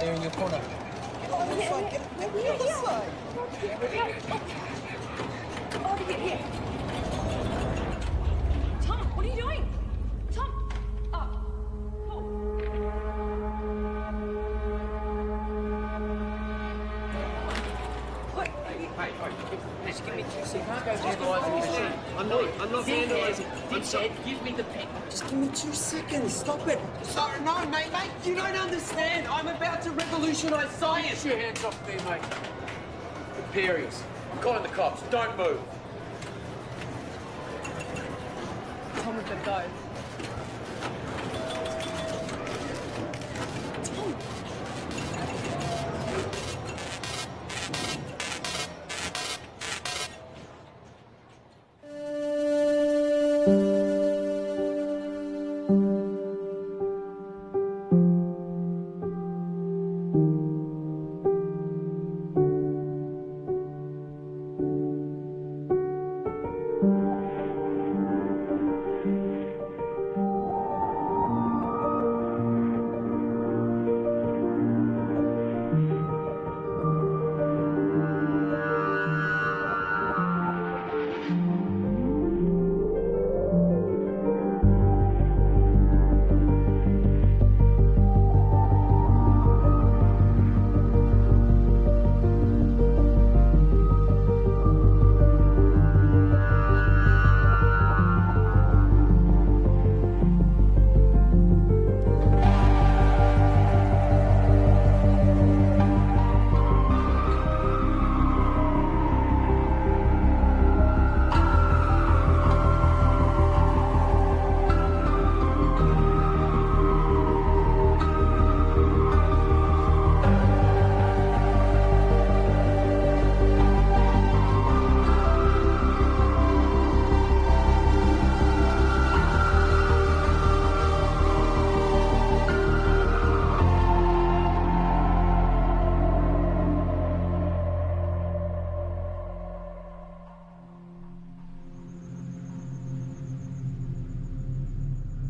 there in your corner. Get on this side, get me on this side. Oh, here. Tom, what are you doing? Tom! Oh, cool. Wait, Just give me 2 seconds. You can't go vandalising the machine. I'm not vandalising. I'm sorry. Give me the pen. Just give me 2 seconds. Stop it. Sorry, no, mate. You don't understand. I'm about to revolutionise science. Get your hands off me, mate. Imperials. I'm calling the cops. Don't move. Tom, we've got to go.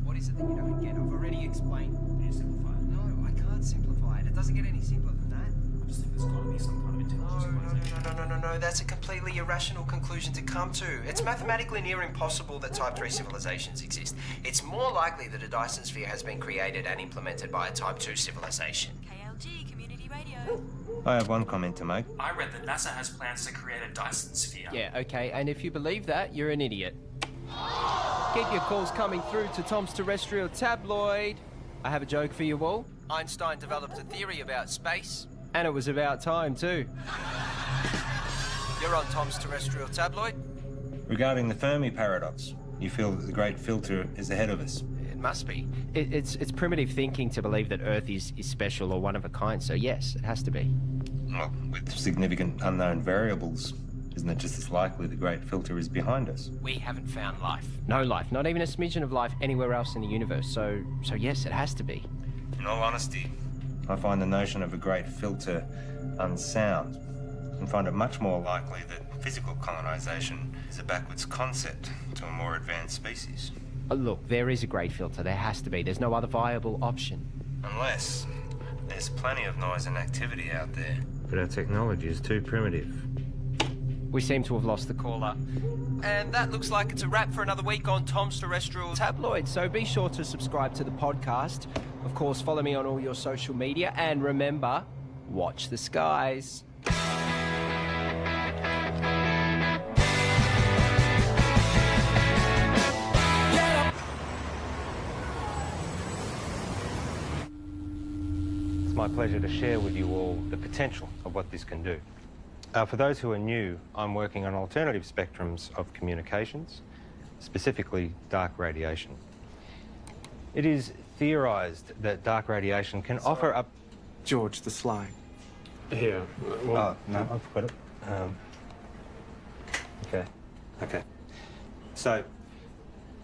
What is it that you don't get? I've already explained. Can you simplify it? No, I can't simplify it. It doesn't get any simpler than that. I just think there's got to be some kind of intelligence. No. That's a completely irrational conclusion to come to. It's mathematically near impossible that Type 3 civilizations exist. It's more likely that a Dyson sphere has been created and implemented by a Type 2 civilization. KLG, Community Radio. I have one comment to make. I read that NASA has plans to create a Dyson sphere. Yeah, okay, and if you believe that, you're an idiot. Keep your calls coming through to Tom's Terrestrial Tabloid. I have a joke for you all. Einstein developed a theory about space. And it was about time, too. You're on Tom's Terrestrial Tabloid? Regarding the Fermi paradox, you feel that the great filter is ahead of us. It must be. It's primitive thinking to believe that Earth is special or one of a kind, so yes, it has to be. Well, with significant unknown variables, isn't it just as likely the great filter is behind us? We haven't found life. No life, not even a smidgen of life anywhere else in the universe, so yes, it has to be. In all honesty, I find the notion of a great filter unsound and find it much more likely that physical colonization is a backwards concept to a more advanced species. Look, there is a great filter. There has to be. There's no other viable option. Unless there's plenty of noise and activity out there. But our technology is too primitive. We seem to have lost the caller. And that looks like it's a wrap for another week on Tom's Terrestrial Tabloid, so be sure to subscribe to the podcast. Of course, follow me on all your social media, and remember, watch the skies. It's my pleasure to share with you all the potential of what this can do. For those who are new, I'm working on alternative spectrums of communications, specifically dark radiation. It is theorised that dark radiation can offer up... George the Sly. Here. Oh, no, I've got it. Okay. So,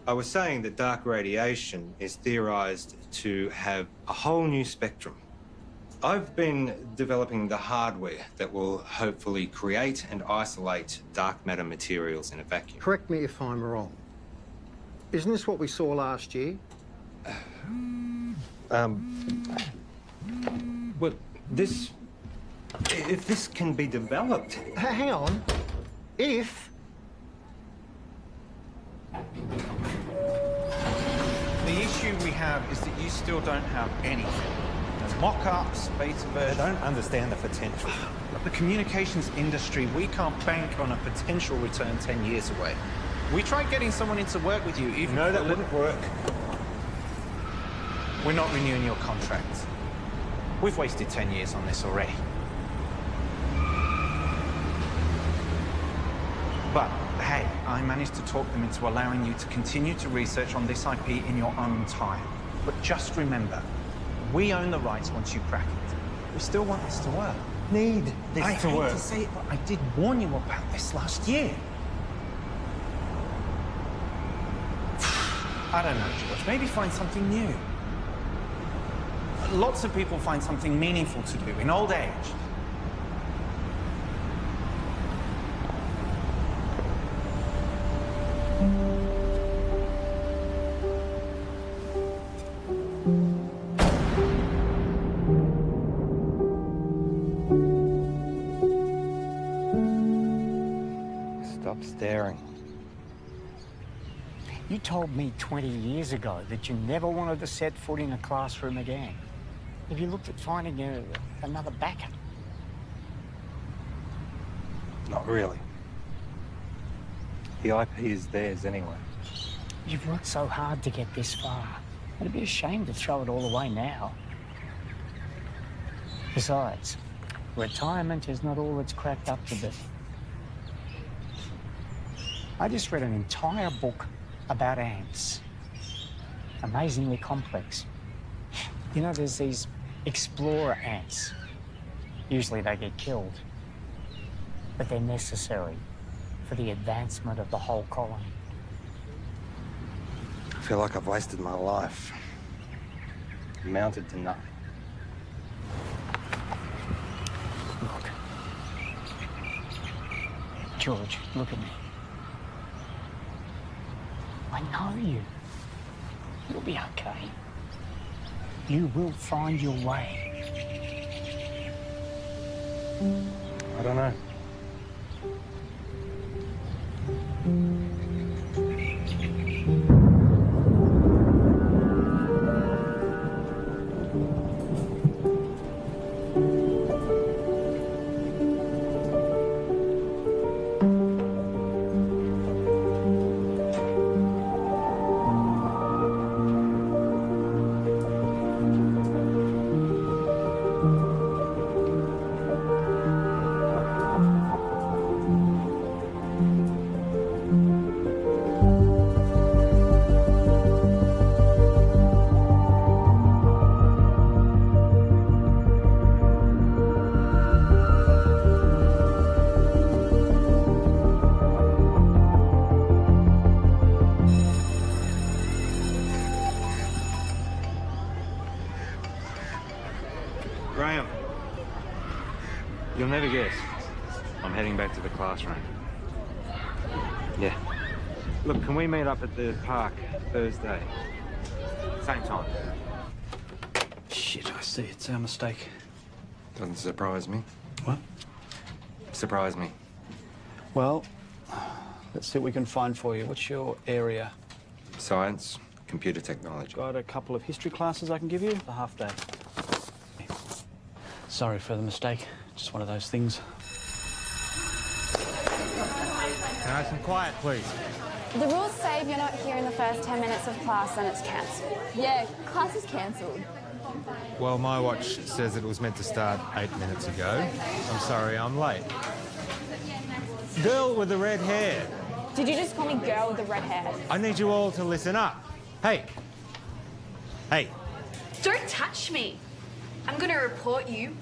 I was saying that dark radiation is theorised to have a whole new spectrum. I've been developing the hardware that will hopefully create and isolate dark matter materials in a vacuum. Correct me if I'm wrong. Isn't this what we saw last year? Well, If this can be developed. Hang on. If... The issue we have is that you still don't have anything. There's mock-ups, beta versions. I don't understand the potential. The communications industry, we can't bank on a potential return 10 years away. We tried getting someone in to work with you, even... No, that wouldn't work. We're not renewing your contract. We've wasted 10 years on this already. But, hey, I managed to talk them into allowing you to continue to research on this IP in your own time. But just remember, we own the rights once you crack it. We still want this to work. Need this I to hate work. to say it, but I did warn you about this last year. I don't know, George. Maybe find something new. Lots of people find something meaningful to do in old age. Stop staring. You told me 20 years ago that you never wanted to set foot in a classroom again. Have you looked at finding another backup? Not really. The IP is theirs anyway. You've worked so hard to get this far. It'd be a shame to throw it all away now. Besides, retirement is not all it's cracked up to be. I just read an entire book about ants. Amazingly complex. You know, there's these explorer ants. Usually they get killed, but they're necessary for the advancement of the whole colony. I feel like I've wasted my life. Amounted to nothing. Look. George, look at me. I know you. You'll be okay. You will find your way. I don't know. Graham, you'll never guess. I'm heading back to the classroom. Yeah. Look, can we meet up at the park Thursday? Same time. Shit, I see. It's our mistake. Doesn't surprise me. What? Surprise me. Well, let's see what we can find for you. What's your area? Science, computer technology. Got a couple of history classes I can give you. A half day. Sorry for the mistake. Just one of those things. Can I have some quiet, please? The rules say if you're not here in the first 10 minutes of class, then it's cancelled. Yeah, class is cancelled. Well, my watch says it was meant to start 8 minutes ago. I'm sorry, I'm late. Girl with the red hair. Did you just call me girl with the red hair? I need you all to listen up. Hey. Hey. Don't touch me. I'm gonna report you.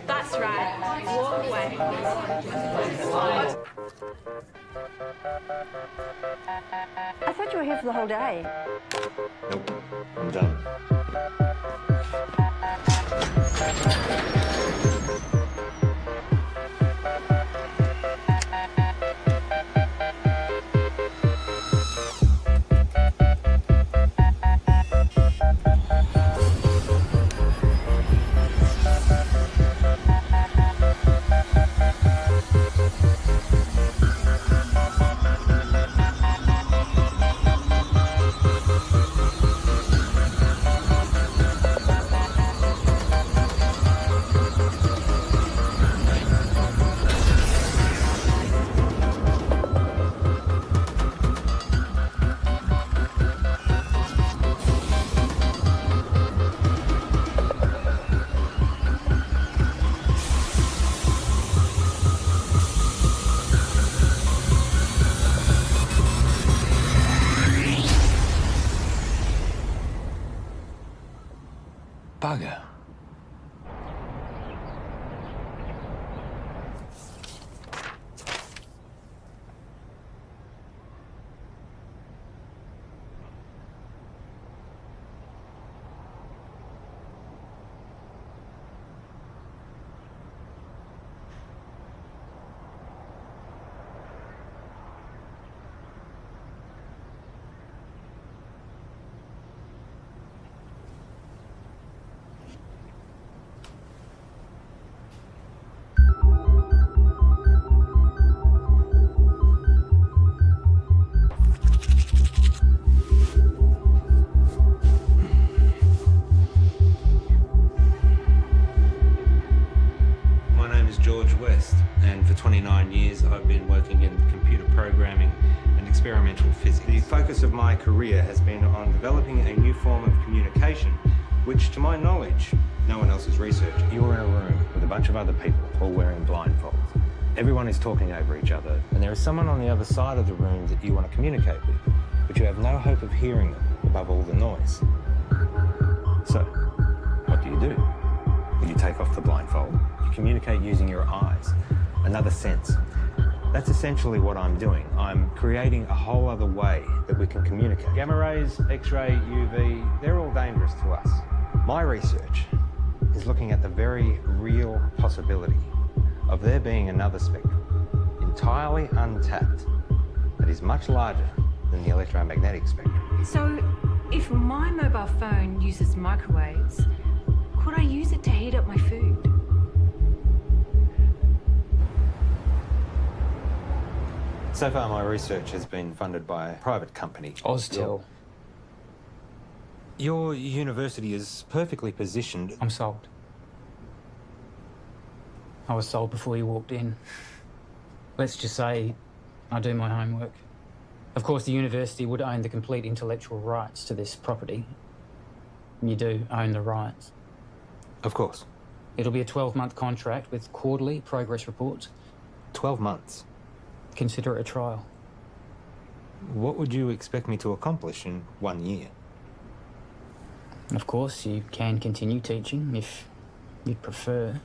That's right. Walk away. I thought you were here for the whole day. Nope. I'm done. Bugger. My name is George West, and for 29 years I've been working in computer programming and experimental physics. The focus of my career has been on developing a new form of communication, which, to my knowledge, no one else has researched. You're in a room with a bunch of other people, all wearing blindfolds. Everyone is talking over each other, and there is someone on the other side of the room that you want to communicate with, but you have no hope of hearing them above all the noise. So, what do? You take off the blindfold. You communicate using your eyes, another sense. That's essentially what I'm doing. I'm creating a whole other way that we can communicate. Gamma rays, X-ray, UV, they're all dangerous to us. My research is looking at the very real possibility of there being another spectrum, entirely untapped, that is much larger than the electromagnetic spectrum. So, if my mobile phone uses microwaves, could I use it to heat up my food? So far, my research has been funded by a private company. Oztel. Your university is perfectly positioned. I'm sold. I was sold before you walked in. Let's just say I do my homework. Of course, the university would own the complete intellectual rights to this property. You do own the rights. Of course. It'll be a 12-month contract with quarterly progress reports. 12 months? Consider it a trial. What would you expect me to accomplish in 1 year? Of course, you can continue teaching if you'd prefer.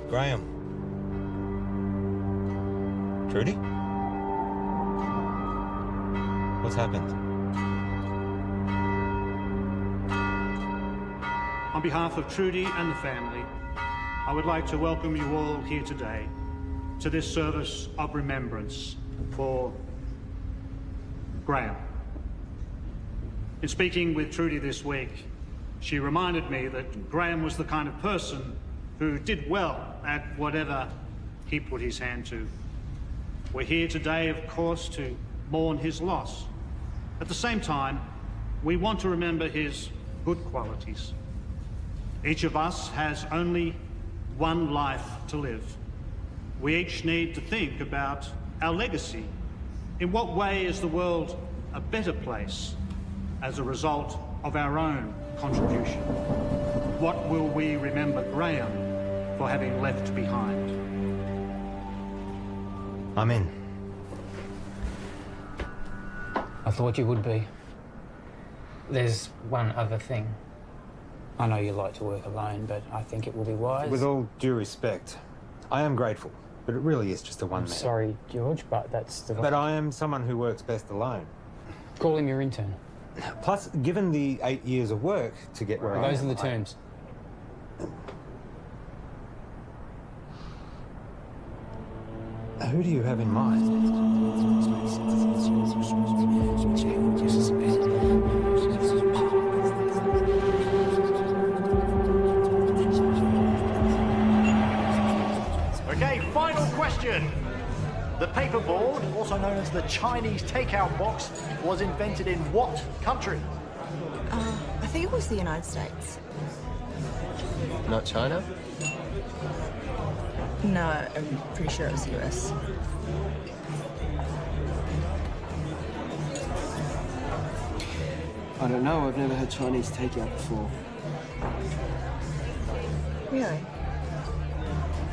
Graham. Trudy? What's happened? On behalf of Trudy and the family, I would like to welcome you all here today to this service of remembrance for Graham. In speaking with Trudy this week, she reminded me that Graham was the kind of person who did well at whatever he put his hand to. We're here today, of course, to mourn his loss. At the same time, we want to remember his good qualities. Each of us has only one life to live. We each need to think about our legacy. In what way is the world a better place as a result of our own contribution? What will we remember Graham for having left behind? I'm in. I thought you would be. There's one other thing. I know you like to work alone, but I think it will be wise. With all due respect, I am grateful, but it really is just a one-man. Sorry, George, but that's the... But I am someone who works best alone. Call him your intern. Plus, given the 8 years of work to get where I am... Those are the terms. Who do you have in mind? Okay, final question. The paperboard, also known as the Chinese takeout box, was invented in what country? I think it was the United States. Not China? No, I'm pretty sure it was the US. I don't know. I've never had Chinese takeout before. Really?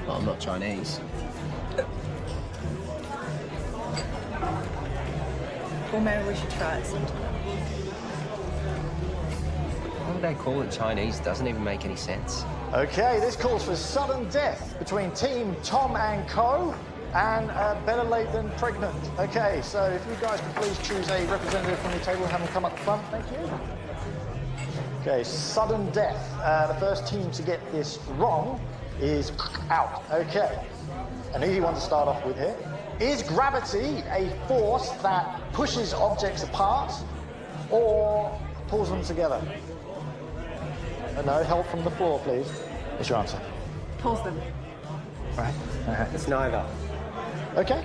Well, I'm not Chinese. Well, maybe we should try it sometime. Why would they call it Chinese? Doesn't even make any sense. Okay, this calls for sudden death between Team Tom and Co. and better late than pregnant. Okay, so if you guys could please choose a representative from your table and have them come up the front, thank you. Okay, sudden death. The first team to get this wrong is out. Okay, an easy one to start off with here. Is gravity a force that pushes objects apart or pulls them together? No, help from the floor, please. What's your answer? Pulls them. Right. It's neither. Okay.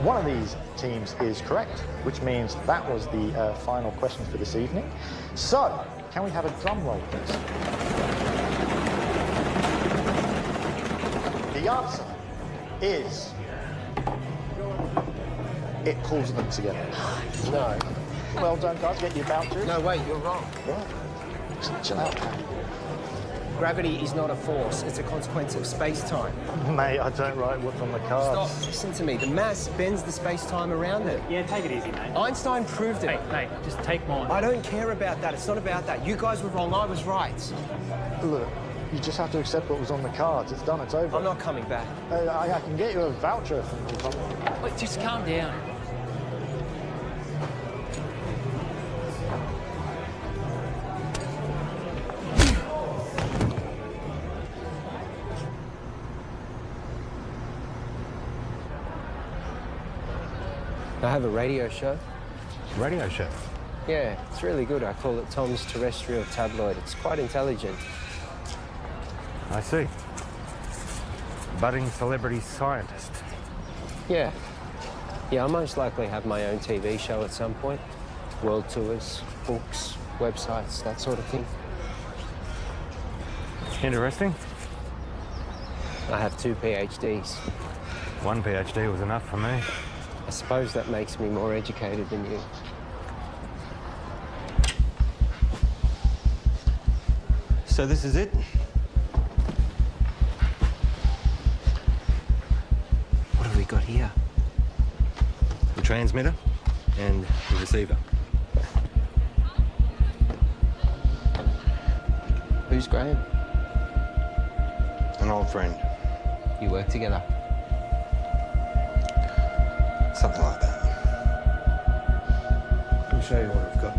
One of these teams is correct, which means that was the final question for this evening. So, can we have a drum roll, please? The answer is... it pulls them together. No. Well done, guys. Get your vouchers. No, wait, you're wrong. What? Chill out. Gravity is not a force. It's a consequence of space-time. Mate, I don't write what's on the cards. Stop. Listen to me. The mass bends the space-time around it. Yeah, take it easy, mate. Einstein proved it. Mate, just take mine. I don't care about that. It's not about that. You guys were wrong. I was right. Look, you just have to accept what was on the cards. It's done. It's over. I'm not coming back. I can get you a voucher from... Wait, just calm down. I have a radio show. Radio show? Yeah, it's really good. I call it Tom's Terrestrial Tabloid. It's quite intelligent. I see. Budding celebrity scientist. Yeah. Yeah, I'll most likely have my own TV show at some point. World tours, books, websites, that sort of thing. Interesting. I have 2 PhDs. One PhD was enough for me. I suppose that makes me more educated than you. So this is it? What have we got here? The transmitter and the receiver. Who's Graham? An old friend. You work together? Something like that. Let me show you what I've got.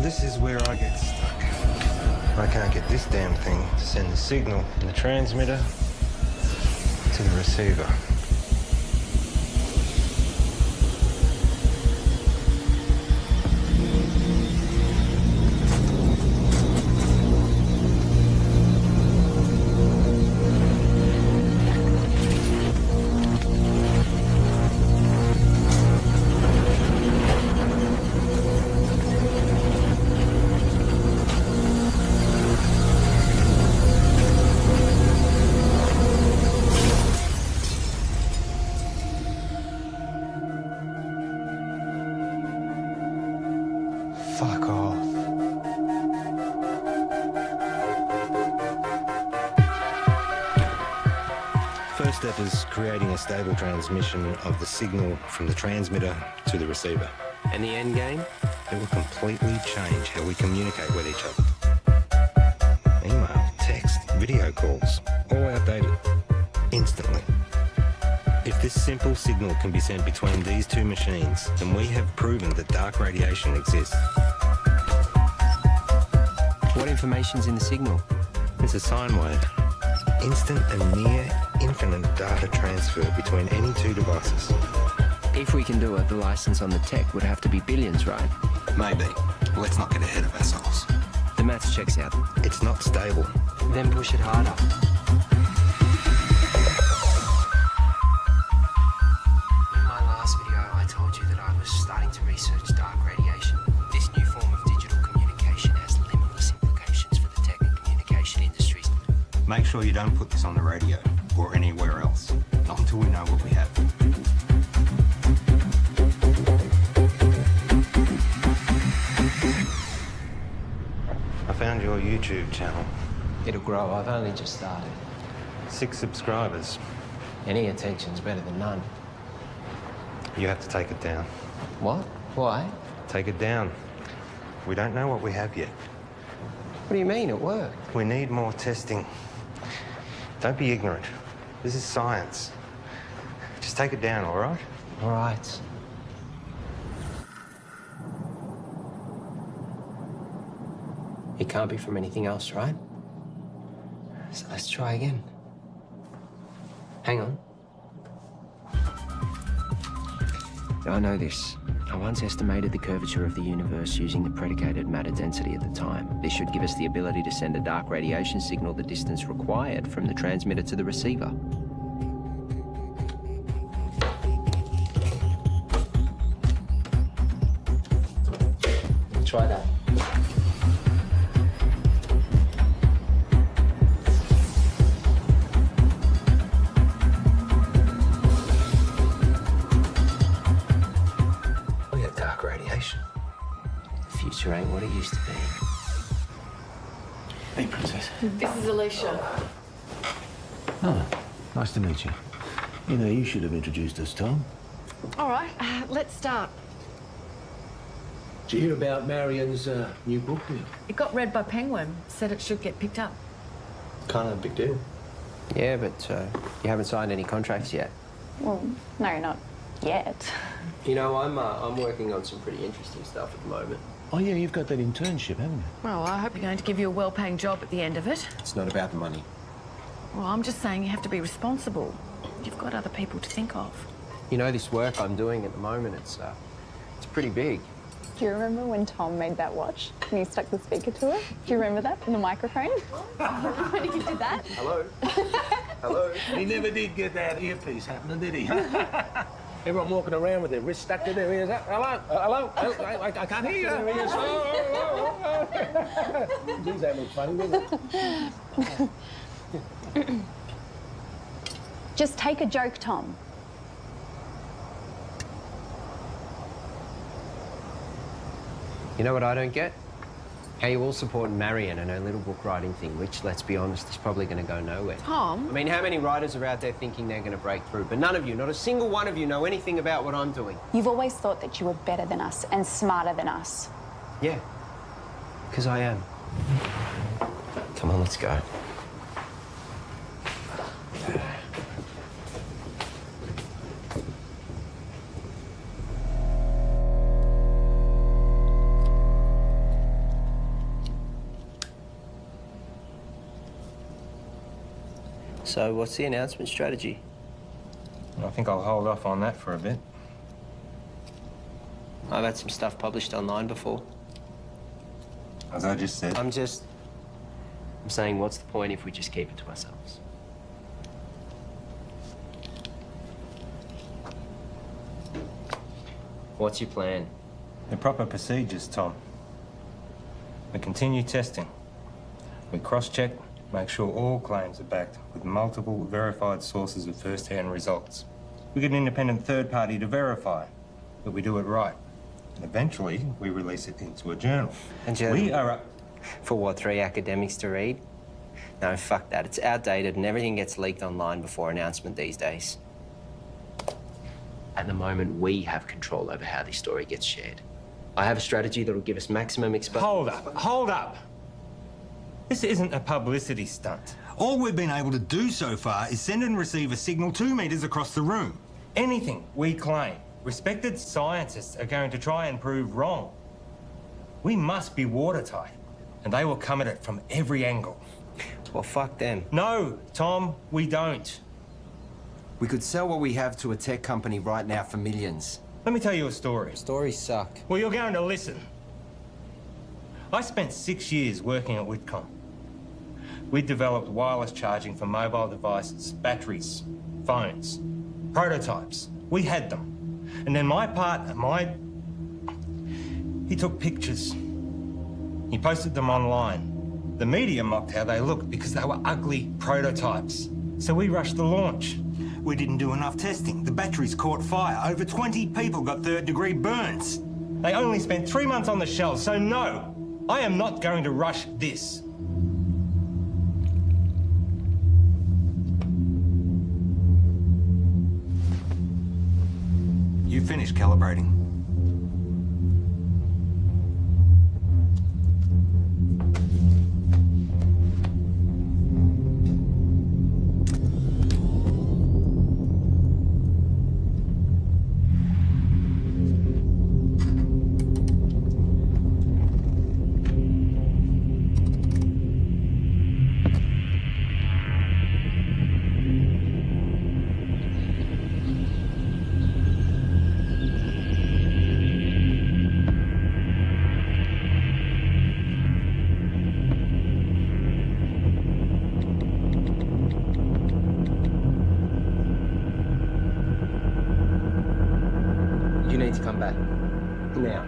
This is where I get stuck. I can't get this damn thing to send the signal from the transmitter to the receiver. Fuck off. First step is creating a stable transmission of the signal from the transmitter to the receiver. And the end game? It will completely change how we communicate with each other. Email, text, video calls, all outdated. Instantly. If this simple signal can be sent between these two machines, then we have proven that dark radiation exists. What information's in the signal? It's a sine wave. Instant and near infinite data transfer between any two devices. If we can do it, the license on the tech would have to be billions, right? Maybe. Let's not get ahead of ourselves. The maths checks out. It's not stable. Then push it harder. In my last video, I told you that I was starting to research dark radiation. This new form of digital communication has limitless implications for the tech and communication industries. Make sure you don't put this on the radio or anywhere else. Not until we know what we have. YouTube channel. It'll grow. I've only just started. 6 subscribers. Any attention's better than none. You have to take it down. What? Why? Take it down. We don't know what we have yet. What do you mean at work? We need more testing. Don't be ignorant. This is science. Just take it down, all right? All right. It can't be from anything else, right? So let's try again. Hang on. I know this. I once estimated the curvature of the universe using the predicated matter density at the time. This should give us the ability to send a dark radiation signal the distance required from the transmitter to the receiver. Try that. We have dark radiation. The future ain't what it used to be. Hey, Princess. This is Alicia. Oh, nice to meet you. You know, you should have introduced us, Tom. All right, let's start. Did you hear about Marion's new book deal? It got read by Penguin. Said it should get picked up. Kind of a big deal. Yeah, but you haven't signed any contracts yet. Well, no, not yet. You know, I'm working on some pretty interesting stuff at the moment. Oh, yeah, you've got that internship, haven't you? Well, I hope you're going to give you a well-paying job at the end of it. It's not about the money. Well, I'm just saying you have to be responsible. You've got other people to think of. You know, this work I'm doing at the moment, it's pretty big. Do you remember when Tom made that watch and you stuck the speaker to it? Do you remember that in the microphone? When you did that? Hello? Hello? He never did get that earpiece happening, did he? Everyone walking around with their wrists stuck to their ears. Hello? Hello? I can't hear you. Geez, that looks funny, doesn't it? Just take a joke, Tom. You know what I don't get? How you all support Marion and her little book writing thing, which, let's be honest, is probably going to go nowhere. Tom? I mean, how many writers are out there thinking they're going to break through? But none of you, not a single one of you, know anything about what I'm doing. You've always thought that you were better than us and smarter than us. Yeah, because I am. Come on, let's go. So, what's the announcement strategy? I think I'll hold off on that for a bit. I've had some stuff published online before. As I just said. I'm saying, what's the point if we just keep it to ourselves? What's your plan? The proper procedures, Tom. We continue testing. We cross-check, make sure all claims are backed with multiple verified sources of first-hand results. We get an independent third party to verify that we do it right. And eventually, we release it into a journal. A journal? We are up... For what, 3 academics to read? No, fuck that. It's outdated and everything gets leaked online before announcement these days. At the moment, we have control over how this story gets shared. I have a strategy that'll give us maximum exposure. Hold up. This isn't a publicity stunt. All we've been able to do so far is send and receive a signal 2 meters across the room. Anything we claim, respected scientists are going to try and prove wrong. We must be watertight, and they will come at it from every angle. Well, fuck them. No, Tom, we don't. We could sell what we have to a tech company right now for millions. Let me tell you a story. Stories suck. Well, you're going to listen. I spent 6 years working at Whitcomb. We developed wireless charging for mobile devices, batteries, phones, prototypes. We had them. And then my partner, he took pictures. He posted them online. The media mocked how they looked because they were ugly prototypes. So we rushed the launch. We didn't do enough testing. The batteries caught fire. Over 20 people got third-degree burns. They only spent 3 months on the shelves, so no, I am not going to rush this. You finished calibrating? You need to come back. Now.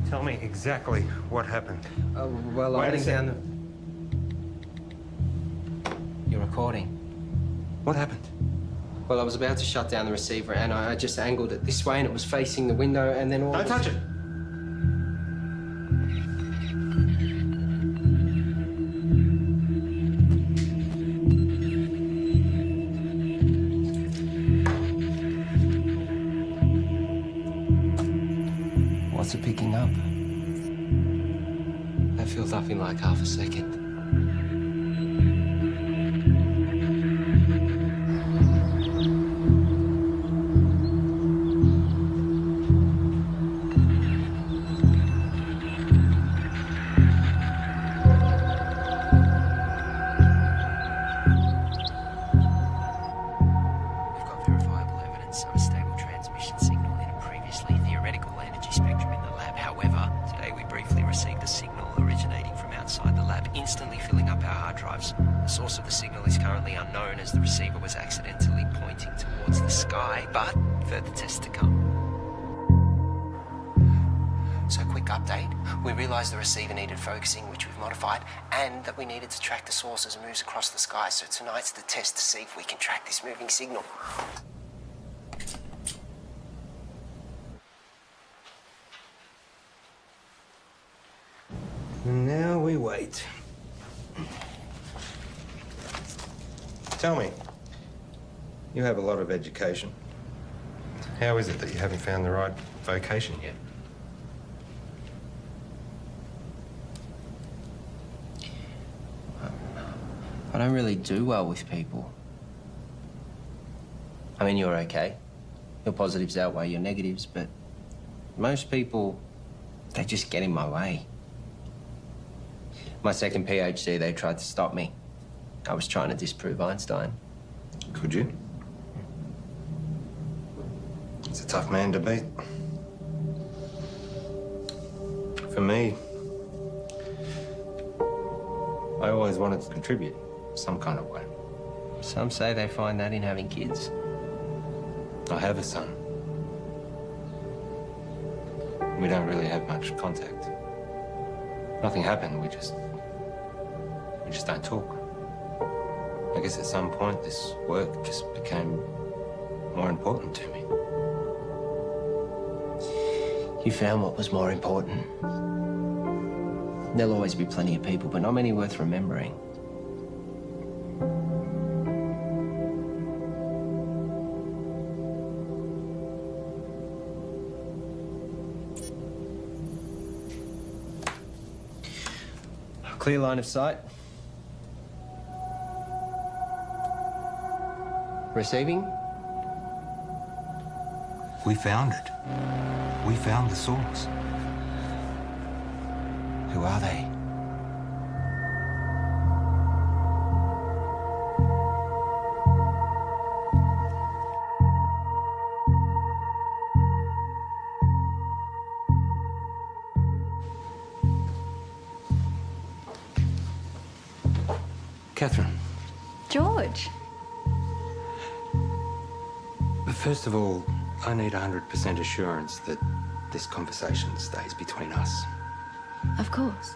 Tell me exactly what happened. Well, Wait I'm a heading sec. down the... You're recording. What happened? Well, I was about to shut down the receiver and I just angled it this way and it was facing the window and then all... Don't touch it! What's it picking up? That filled up in like half a second. We've got verifiable evidence of a stable transmission signal in a previously theoretical energy spectrum in the lab. However, today we briefly received a signal originating from outside the lab, instantly filling up our hard drives. The source of the signal is currently unknown as the receiver was accidentally pointing towards the sky, but further tests to come. So, quick update. We realised the receiver needed focusing, which we've modified, and that we needed to track the source as it moves across the sky. So tonight's the test to see if we can track this moving signal. Now we wait. Tell me, you have a lot of education. How is it that you haven't found the right vocation yet? I don't really do well with people. I mean, you're okay. Your positives outweigh your negatives, but most people, they just get in my way. My second PhD, they tried to stop me. I was trying to disprove Einstein. Could you? It's a tough man to beat. For me, I always wanted to contribute some kind of way. Some say they find that in having kids. I have a son. We don't really have much contact. Nothing happened, we just don't talk. I guess at some point this work just became more important to me. You found what was more important. There'll always be plenty of people, but not many worth remembering. Clear line of sight. Receiving? We found it. We found the source. Who are they? Catherine, George. first of all, I need 100% assurance that this conversation stays between us. Of course.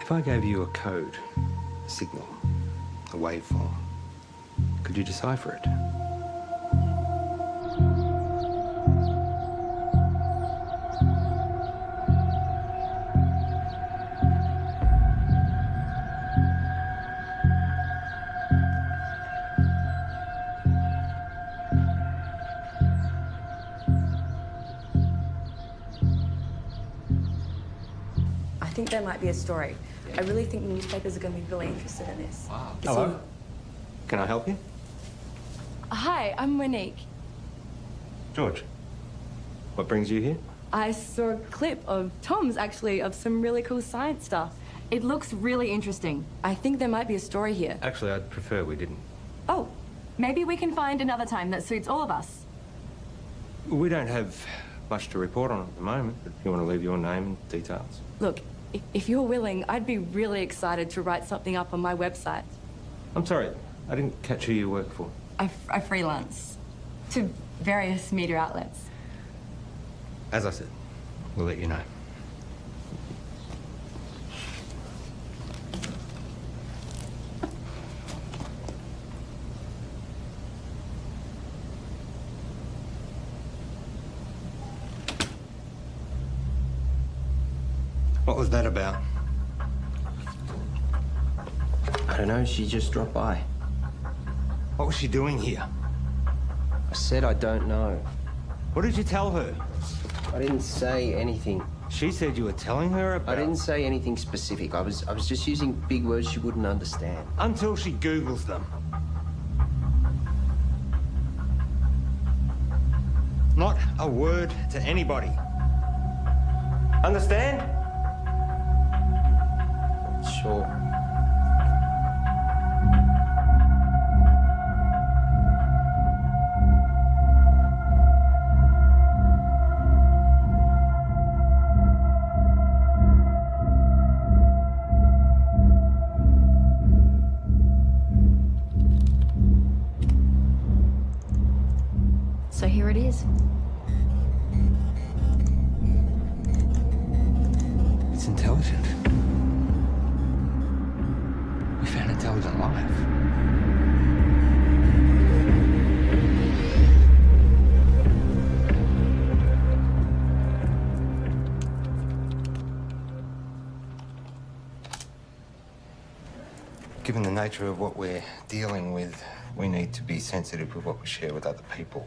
If I gave you a code, a signal, a waveform, could you decipher it? think there might be a story. I really think the newspapers are going to be really interested in this. Wow. Hello? Can I help you? Hi, I'm Monique. George. What brings you here? I saw a clip of Tom's, actually, of some really cool science stuff. It looks really interesting. I think there might be a story here. Actually, I'd prefer we didn't. Oh, maybe we can find another time that suits all of us. We don't have much to report on at the moment, but if you want to leave your name and details. Look, if you're willing, I'd be really excited to write something up on my website. I'm sorry, I didn't catch who you work for. I freelance to various media outlets. As I said, we'll let you know. What was that about? I don't know, she just dropped by. What was she doing here? I said I don't know. What did you tell her? I didn't say anything. She said you were telling her about... I didn't say anything specific. I was just using big words she wouldn't understand. Until she Googles them. Not a word to anybody. Understand? Sure. So here it is. It's intelligent. We found intelligent life. Given the nature of what we're dealing with, we need to be sensitive with what we share with other people.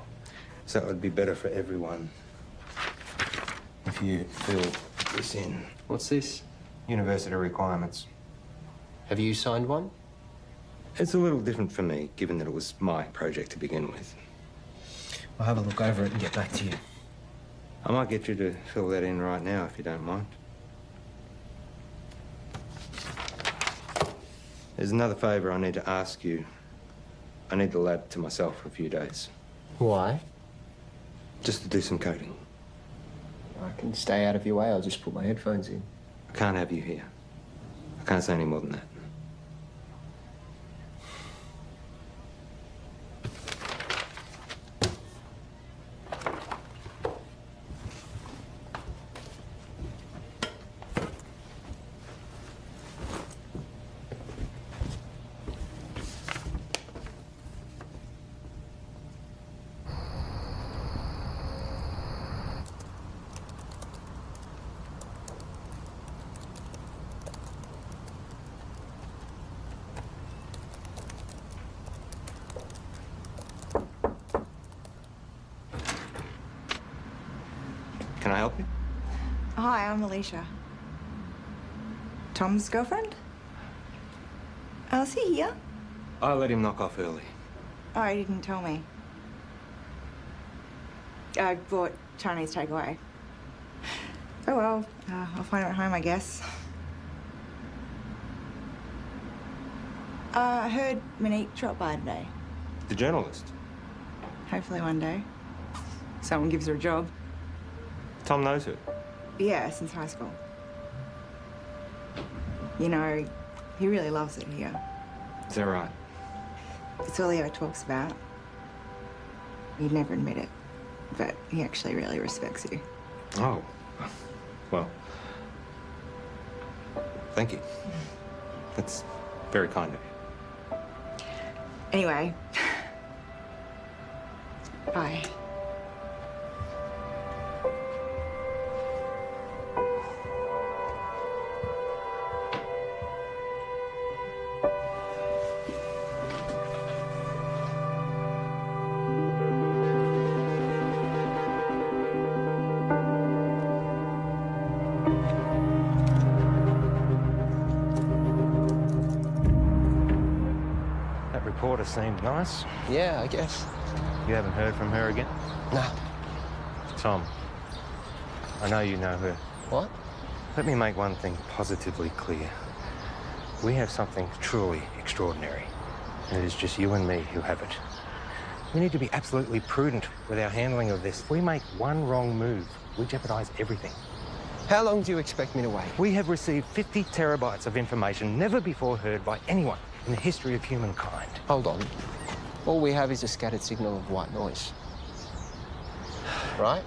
So it would be better for everyone if you fill this in. What's this? University requirements. Have you signed one? It's a little different for me, given that it was my project to begin with. I'll have a look over it and get back to you. I might get you to fill that in right now, if you don't mind. There's another favour I need to ask you. I need the lab to myself for a few days. Why? Just to do some coding. I can stay out of your way. I'll just put my headphones in. I can't have you here. I can't say any more than that. Can I help you? Hi, I'm Alicia. Tom's girlfriend? Oh, is he here? I let him knock off early. Oh, he didn't tell me. I bought Chinese takeaway. Oh well, I'll find him at home, I guess. I heard Monique dropped by today. The journalist. Hopefully one day. Someone gives her a job. Tom knows her. Yeah, since high school. You know, he really loves it here. Is that right? It's all he ever talks about. He'd never admit it, but he actually really respects you. Oh. Well. Thank you. That's very kind of you. Anyway. Bye. reporter seemed nice. Yeah, I guess. You haven't heard from her again? No. Tom, I know you know her. What? Let me make one thing positively clear. We have something truly extraordinary, and it is just you and me who have it. We need to be absolutely prudent with our handling of this. If we make one wrong move, we jeopardize everything. How long do you expect me to wait? We have received 50 terabytes of information never before heard by anyone in the history of humankind. Hold on. All we have is a scattered signal of white noise. Right?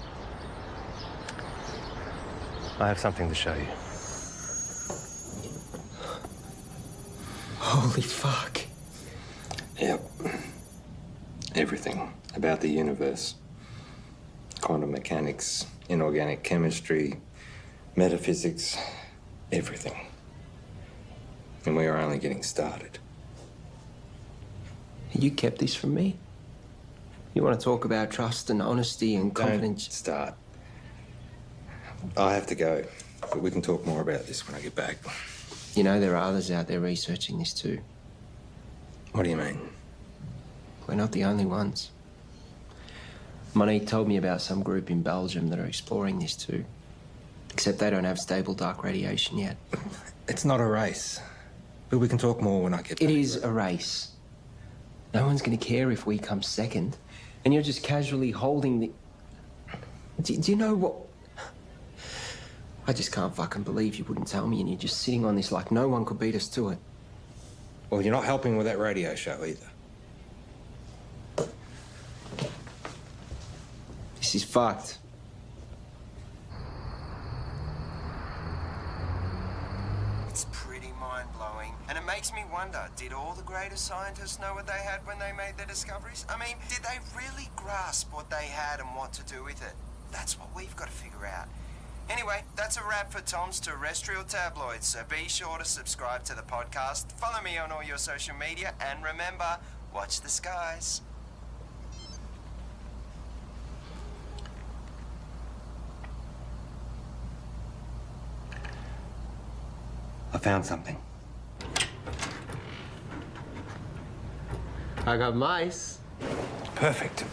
I have something to show you. Holy fuck. Yep. Everything about the universe. Quantum mechanics, inorganic chemistry, metaphysics, everything. And we are only getting started. You kept this from me? You want to talk about trust and honesty and confidence? Don't start. I have to go, but we can talk more about this when I get back. You know, there are others out there researching this too. What do you mean? We're not the only ones. Monique told me about some group in Belgium that are exploring this too. Except they don't have stable dark radiation yet. It's not a race. But we can talk more when I get back. It is a race. No one's going to care if we come second. And you're just casually holding the... Do you know what... I just can't fucking believe you wouldn't tell me and you're just sitting on this like no one could beat us to it. Well, you're not helping with that radio show either. This is fucked. It's pretty mind-blowing. And it makes me wonder, did all the greatest scientists know what they had when they made their discoveries? I mean, did they really grasp what they had and what to do with it? That's what we've got to figure out. Anyway, that's a wrap for Tom's Terrestrial Tabloids, so be sure to subscribe to the podcast, follow me on all your social media, and remember, watch the skies. I found something. I got mice. Perfect.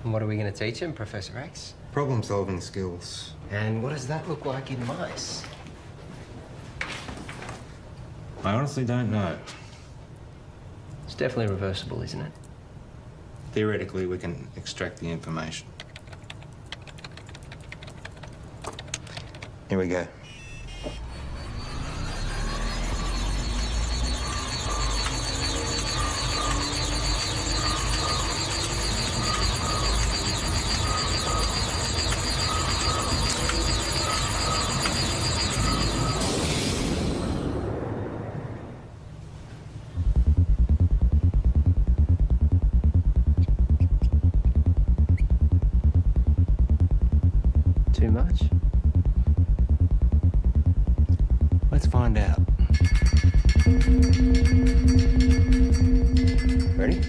What are we going to teach him, Professor X? Problem-solving skills. And what does that look like in mice? I honestly don't know. It's definitely reversible, isn't it? Theoretically, we can extract the information. Here we go. Too much? Let's find out. Ready?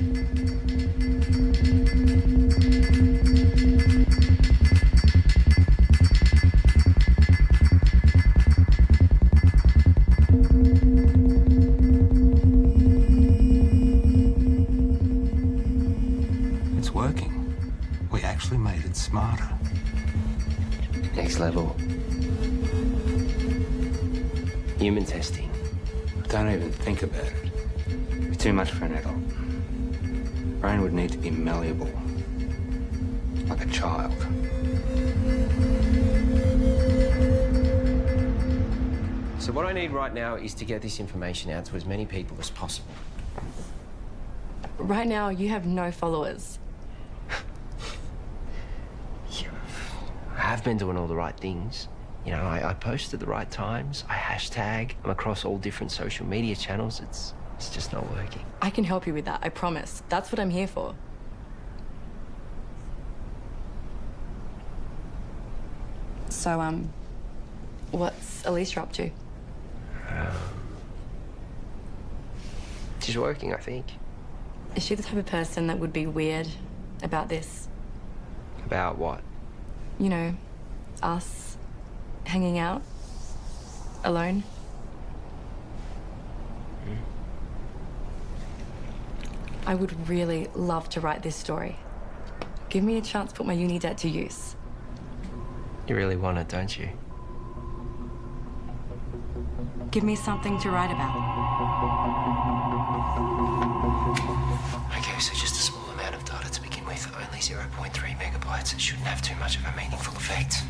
It's working. We actually made it smarter. Next level. Human testing. Don't even think about it. It'd be too much for an adult. Brain would need to be malleable. Like a child. So what I need right now is to get this information out to as many people as possible. Right now, you have no followers. I have been doing all the right things. You know, I post at the right times, I hashtag, I'm across all different social media channels. It's just not working. I can help you with that, I promise. That's what I'm here for. So, what's Alicia up to? She's working, I think. Is she the type of person that would be weird about this? About what? You know, us hanging out alone? I would really love to write this story. Give me a chance to put my uni debt to use. You really want it, don't you? Give me something to write about. Okay, so just a small amount of data to begin with. Only 0.3 megabytes. It shouldn't have too much of a meaningful effect.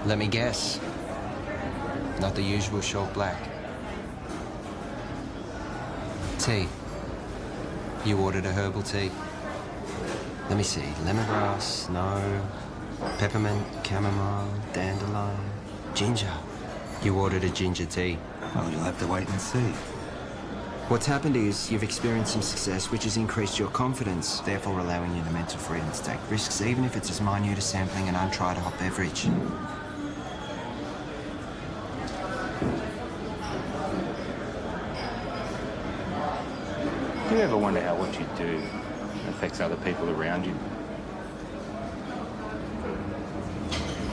Let me guess. Not the usual short black. Tea. You ordered a herbal tea. Let me see. Lemongrass, no. Peppermint, chamomile, dandelion, ginger. You ordered a ginger tea. Well, you'll have to wait and see. What's happened is you've experienced some success, which has increased your confidence, therefore allowing you the mental freedom to take risks, even if it's as minute as sampling an untried hot beverage. Do you ever wonder how what you do affects other people around you?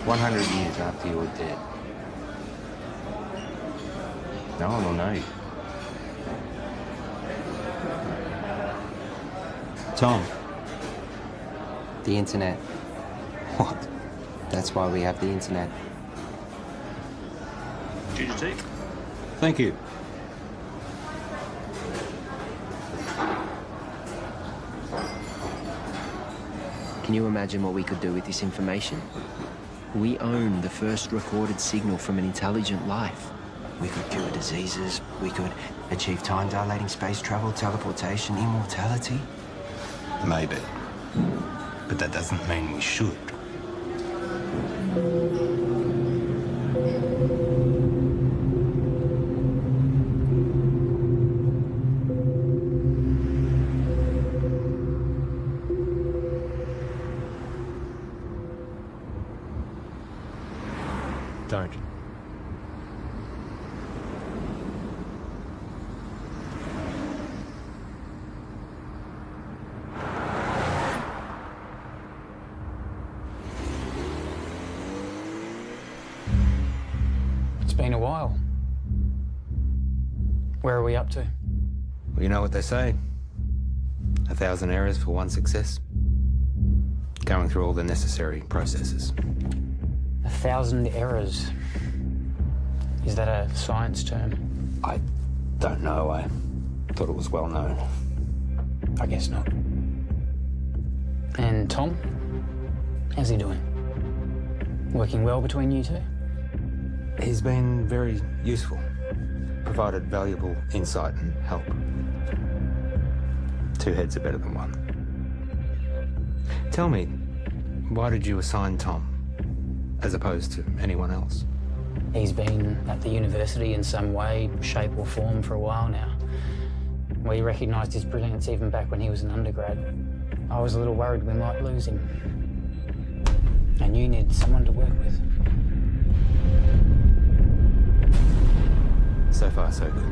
100 years after you're dead, no one will know you. Tom. The internet. What? That's why we have the internet. Ginger tea? Thank you. Can you imagine what we could do with this information? We own the first recorded signal from an intelligent life. We could cure diseases, we could achieve time-dilating space travel, teleportation, immortality. Maybe. But that doesn't mean we should. Don't. It's been a while. Where are we up to? Well, you know what they say. 1,000 errors for one success. Going through all the necessary processes. 1,000 errors. Is that a science term? I don't know. I thought it was well known. I guess not. And Tom? How's he doing? Working well between you two? He's been very useful. Provided valuable insight and help. Two heads are better than one. Tell me, why did you assign Tom, as opposed to anyone else? He's been at the university in some way, shape or form for a while now. We recognised his brilliance even back when he was an undergrad. I was a little worried we might lose him. And you need someone to work with. So far, so good.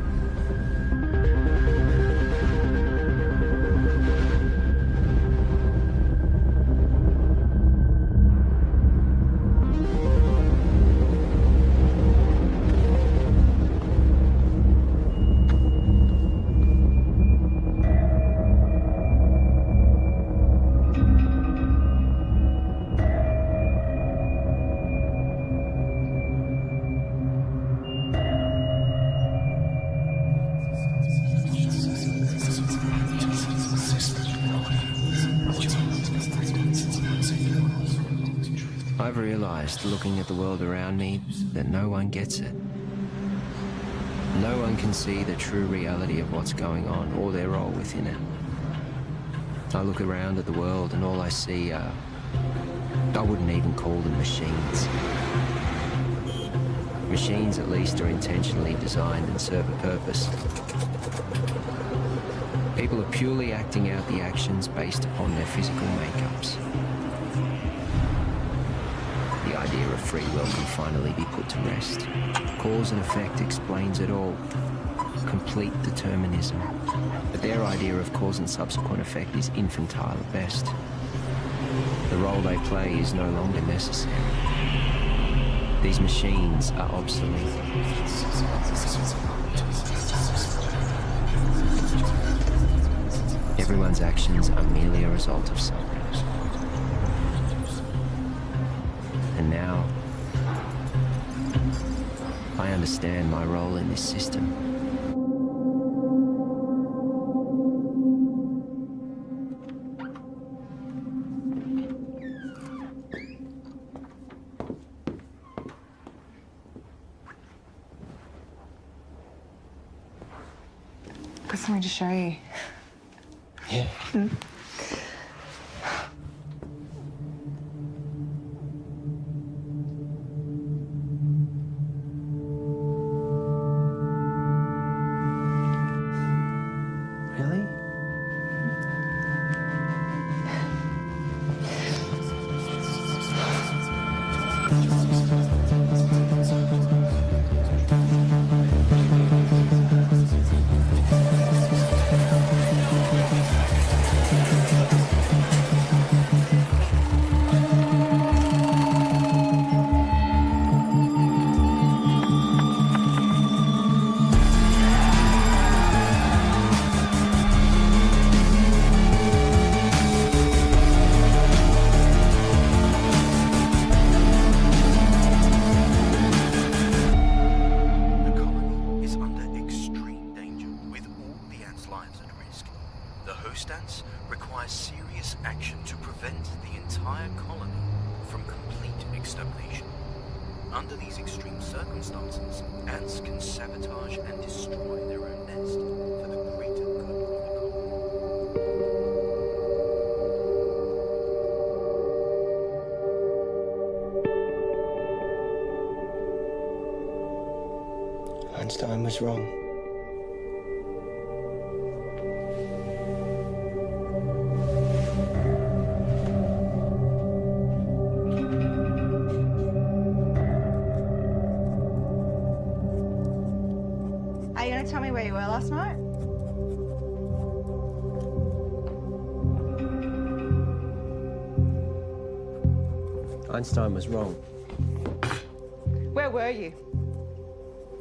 I've realized, looking at the world around me, that no one gets it. No one can see the true reality of what's going on or their role within it. I look around at the world and all I see are... I wouldn't even call them machines. Machines, at least, are intentionally designed and serve a purpose. People are purely acting out the actions based upon their physical makeups. The idea of free will can finally be put to rest. Cause and effect explains it all. Complete determinism. But their idea of cause and subsequent effect is infantile at best. The role they play is no longer necessary. These machines are obsolete. Everyone's actions are merely a result of something. And now, I understand my role in this system. Got something to show you. Yeah. Really? Under these extreme circumstances, ants can sabotage and destroy their own nest for the greater good of the colony. Einstein was wrong. Are you going to tell me where you were last night? Einstein was wrong. Where were you?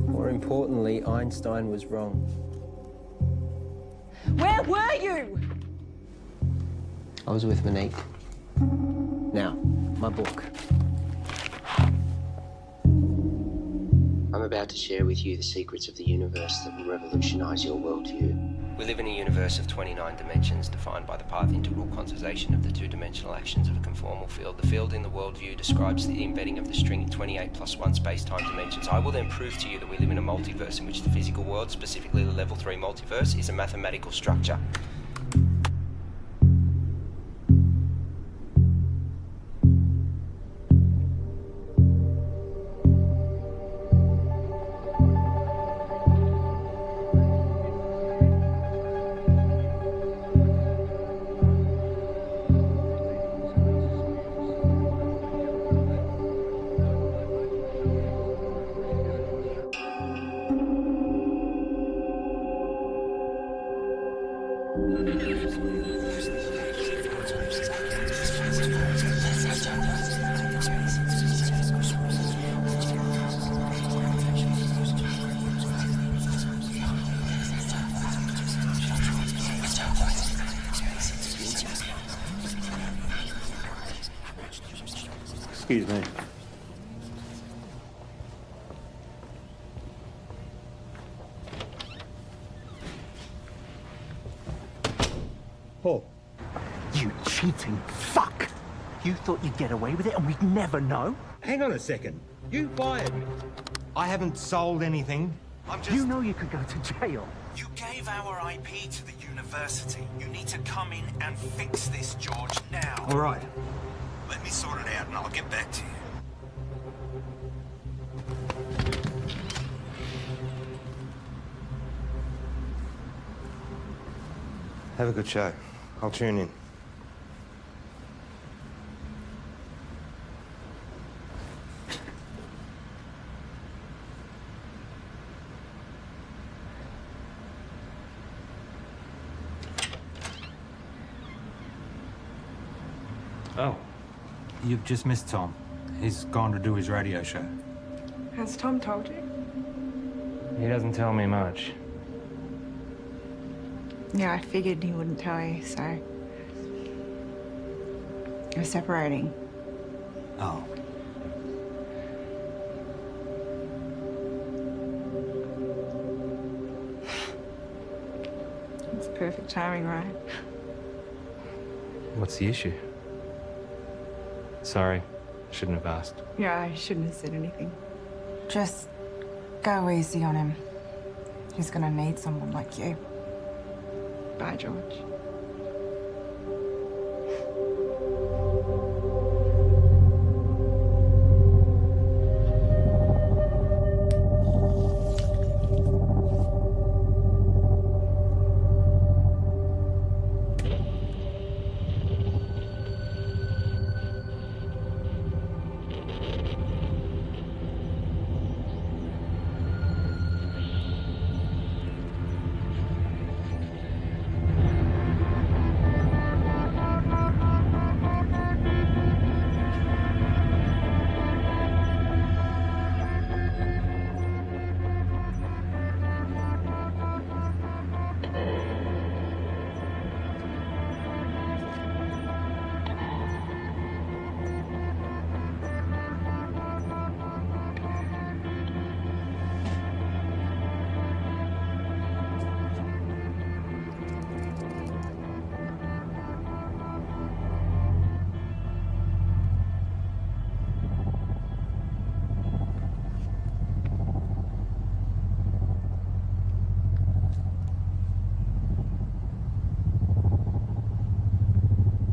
More importantly, Einstein was wrong. Where were you? I was with Monique. Now, my book. I'm about to share with you the secrets of the universe that will revolutionize your worldview. We live in a universe of 29 dimensions defined by the path integral quantization of the two-dimensional actions of a conformal field. The field in the worldview describes the embedding of the string in 28 plus 1 space-time dimensions. I will then prove to you that we live in a multiverse in which the physical world, specifically the level 3 multiverse, is a mathematical structure. Excuse me. Paul. You cheating fuck! You thought you'd get away with it and we'd never know? Hang on a second. You fired me. I haven't sold anything. I'm just... You know you could go to jail. You gave our IP to the university. You need to come in and fix this, George, now. All right. Let me sort it out and I'll get back to you. Have a good show. I'll tune in. Oh, you've just missed Tom. He's gone to do his radio show. Has Tom told you? He doesn't tell me much. Yeah, I figured he wouldn't tell you, so... We're separating. Oh. It's perfect timing, right? What's the issue? Sorry, shouldn't have asked. Yeah, I shouldn't have said anything. Just go easy on him. He's gonna need someone like you. Bye, George.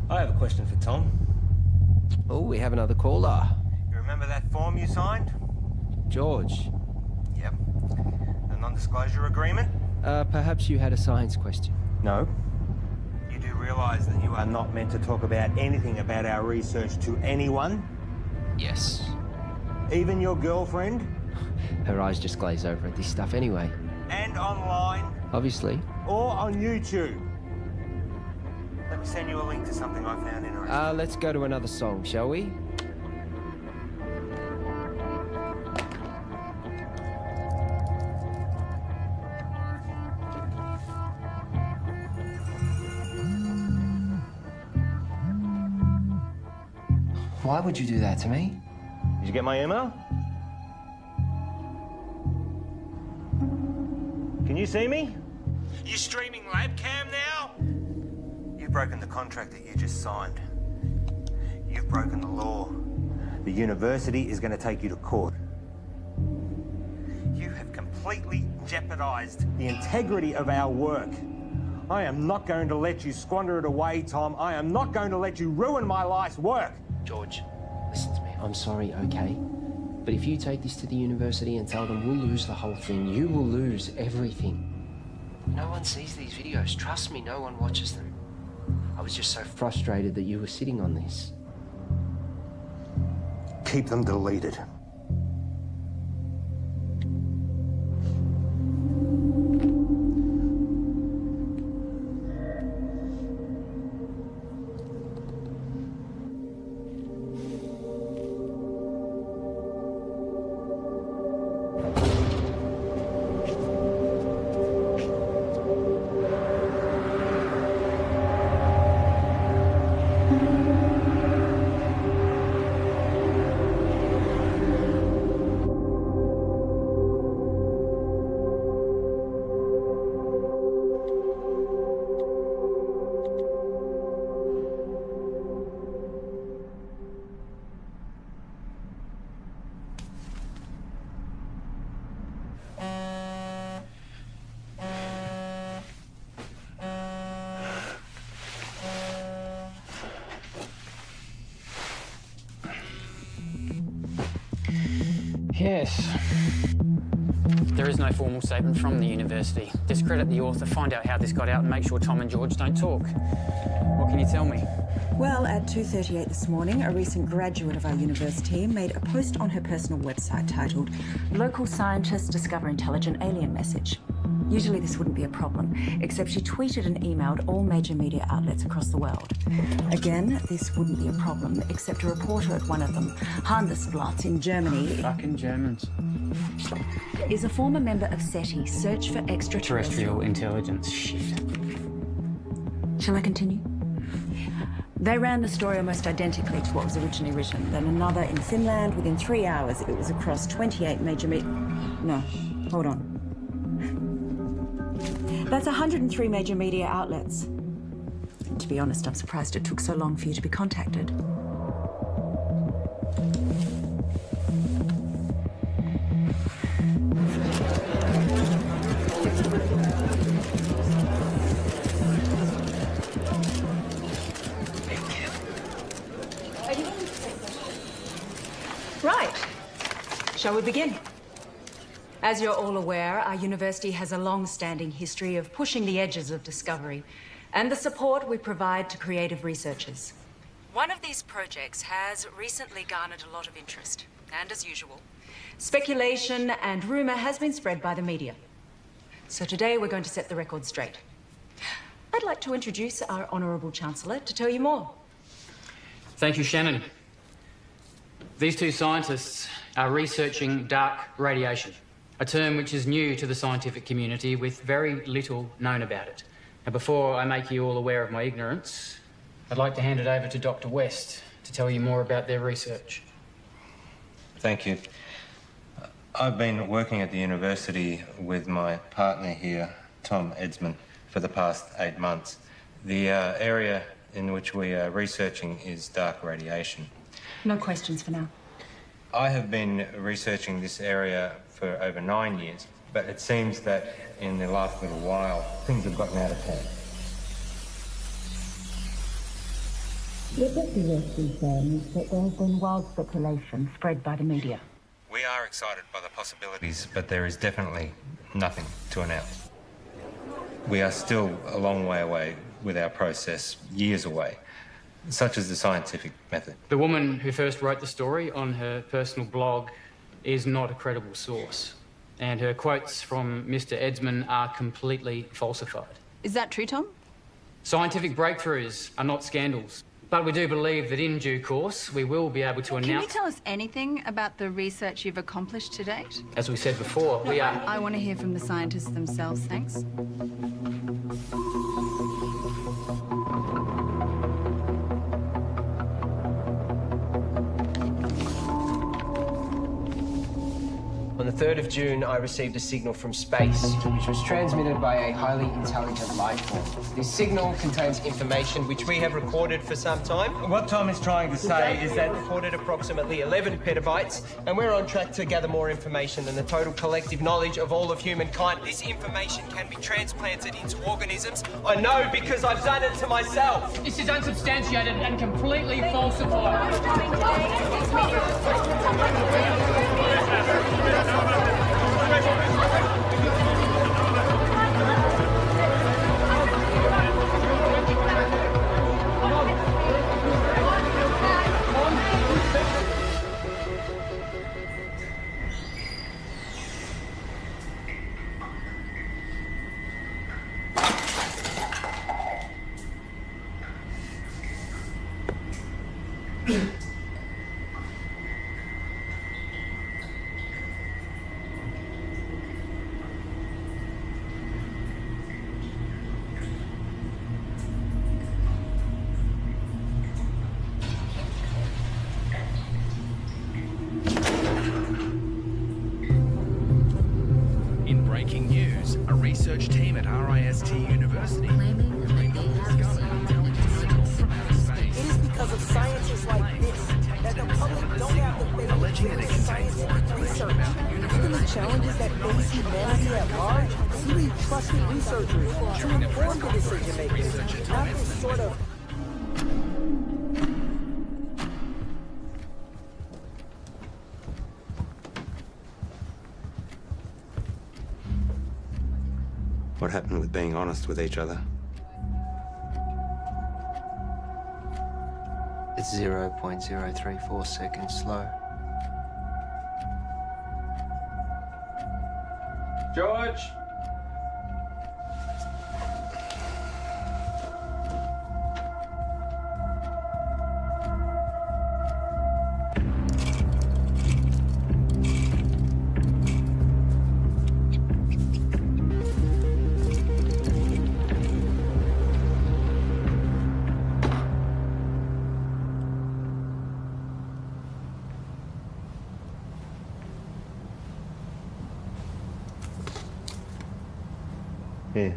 I have a question for Tom. Oh, we have another caller. You remember that form you signed? George. Yep. The non-disclosure agreement? Perhaps you had a science question. No. You do realise that you are not meant to talk about anything about our research to anyone? Yes. Even your girlfriend? Her eyes just glaze over at this stuff anyway. And online? Obviously. Or on YouTube? Let me send you a link to something I found interesting. Let's go to another song, shall we? Why would you do that to me? Did you get my email? Can you see me? You streaming labcam now? You've broken the contract that you just signed. You've broken the law. The university is going to take you to court. You have completely jeopardized the integrity of our work. I am not going to let you squander it away, Tom. I am not going to let you ruin my life's work. George, listen to me. I'm sorry, okay? But if you take this to the university and tell them we'll lose the whole thing, you will lose everything. No one sees these videos. Trust me, no one watches them. I was just so frustrated that you were sitting on this. Keep them deleted. Yes. There is no formal statement from the university. Discredit the author, find out how this got out, and make sure Tom and George don't talk. What can you tell me? Well, at 2:38 this morning, a recent graduate of our university made a post on her personal website titled "Local Scientists Discover Intelligent Alien Message." Usually this wouldn't be a problem, except she tweeted and emailed all major media outlets across the world. Again, this wouldn't be a problem, except a reporter at one of them, Handelsblatt in Germany... Fucking Germans. ...is a former member of SETI, Search for Terrestrial Intelligence. Shit. Shall I continue? They ran the story almost identically to what was originally written. Then another in Finland within 3 hours. It was across 28 major No, hold on. That's 103 major media outlets. And to be honest, I'm surprised it took so long for you to be contacted. Right. Shall we begin? As you're all aware, our university has a long-standing history of pushing the edges of discovery and the support we provide to creative researchers. One of these projects has recently garnered a lot of interest, and as usual, speculation and rumor has been spread by the media. So today we're going to set the record straight. I'd like to introduce our Honourable Chancellor to tell you more. Thank you, Shannon. These two scientists are researching dark radiation, a term which is new to the scientific community with very little known about it. Now, before I make you all aware of my ignorance, I'd like to hand it over to Dr. West to tell you more about their research. Thank you. I've been working at the university with my partner here, Tom Edsman, for the past 8 months. The area in which we are researching is dark radiation. No questions for now. I have been researching this area for over 9 years, but it seems that in the last little while, things have gotten out of hand. What Dr. West is saying is that there has been wild speculation spread by the media. We are excited by the possibilities, but there is definitely nothing to announce. We are still a long way away with our process, years away, such as the scientific method. The woman who first wrote the story on her personal blog is not a credible source, and her quotes from Mr. Edsman are completely falsified. Is that true, Tom? Scientific breakthroughs are not scandals, but we do believe that in due course we will be able to Can you announce... tell us anything about the research you've accomplished to date? As we said before, we are... I want to hear from the scientists themselves, thanks. On the 3rd of June, I received a signal from space, which was transmitted by a highly intelligent life form. This signal contains information which we have recorded for some time. What Tom is trying to say is that recorded approximately 11 petabytes, and we're on track to gather more information than the total collective knowledge of all of humankind. This information can be transplanted into organisms. I know because I've done it to myself. This is unsubstantiated and completely falsified. Breaking news, a research team at RIST University claiming that they have It is because of scientists like this that the public don't have the faith alleging that it contains research. Given the challenges that face humanity at large, we need trusted researchers to inform the decision makers, not this sort of... What happened with being honest with each other? It's 0.034 seconds slow. George! Here.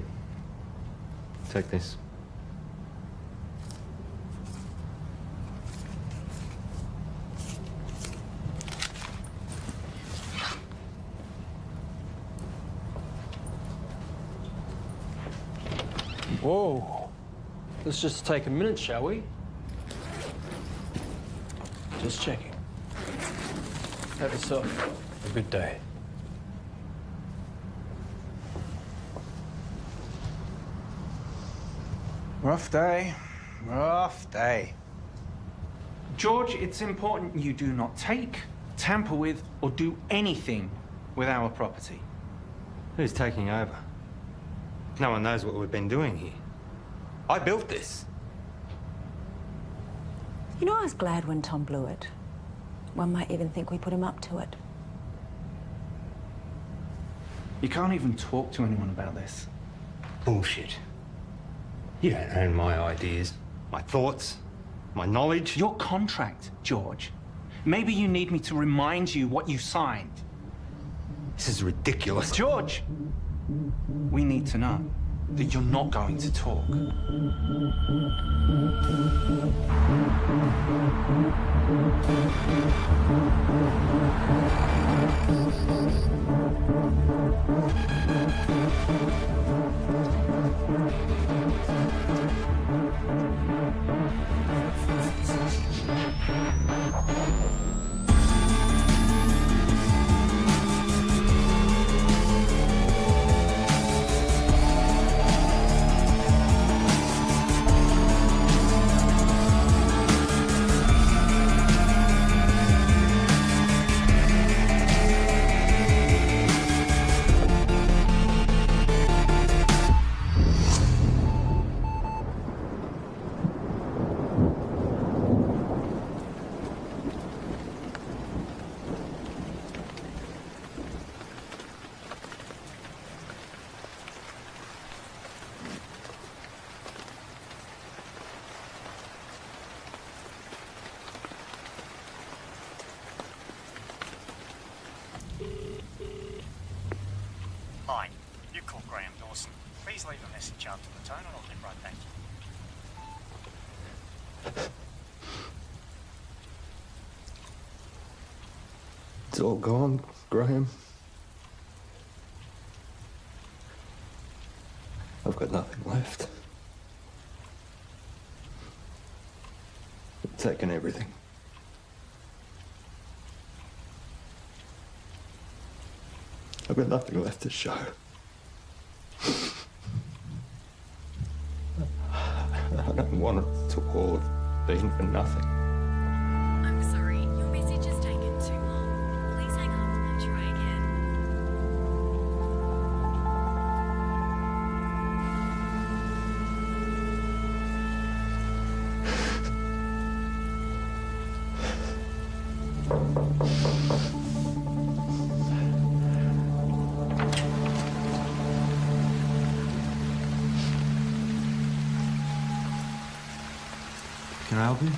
Take this. Whoa. Let's just take a minute, shall we? Just checking. Have yourself a good day. Rough day. Rough day. George, it's important you do not take, tamper with, or do anything with our property. Who's taking over? No one knows what we've been doing here. I built this. You know, I was glad when Tom blew it. One might even think we put him up to it. You can't even talk to anyone about this. Bullshit. You don't own my ideas, my thoughts, my knowledge. Your contract, George. Maybe you need me to remind you what you signed. This is ridiculous. George! We need to know that you're not going to talk. Hi, you called Graham Dawson. Please leave a message after the tone and I'll get right back to you. It's all gone, Graham. I've got nothing left. They've taken everything. I've got nothing left to show. I don't want it to all have been for nothing. I'm sorry, your message has taken too long. Please hang up and try again. Can I help you?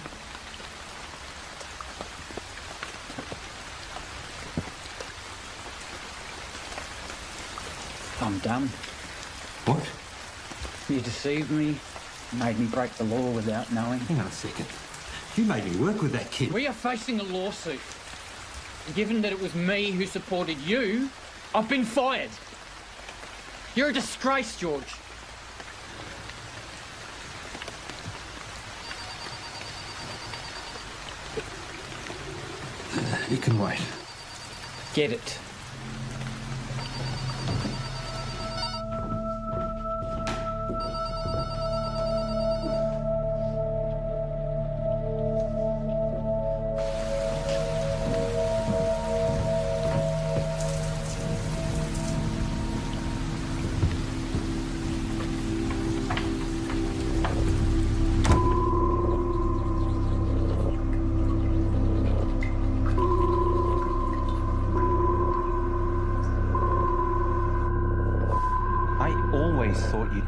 I'm done. What? You deceived me, made me break the law without knowing. Hang on a second. You made me work with that kid. We are facing a lawsuit. Given that it was me who supported you, I've been fired. You're a disgrace, George. You can wait. Get it.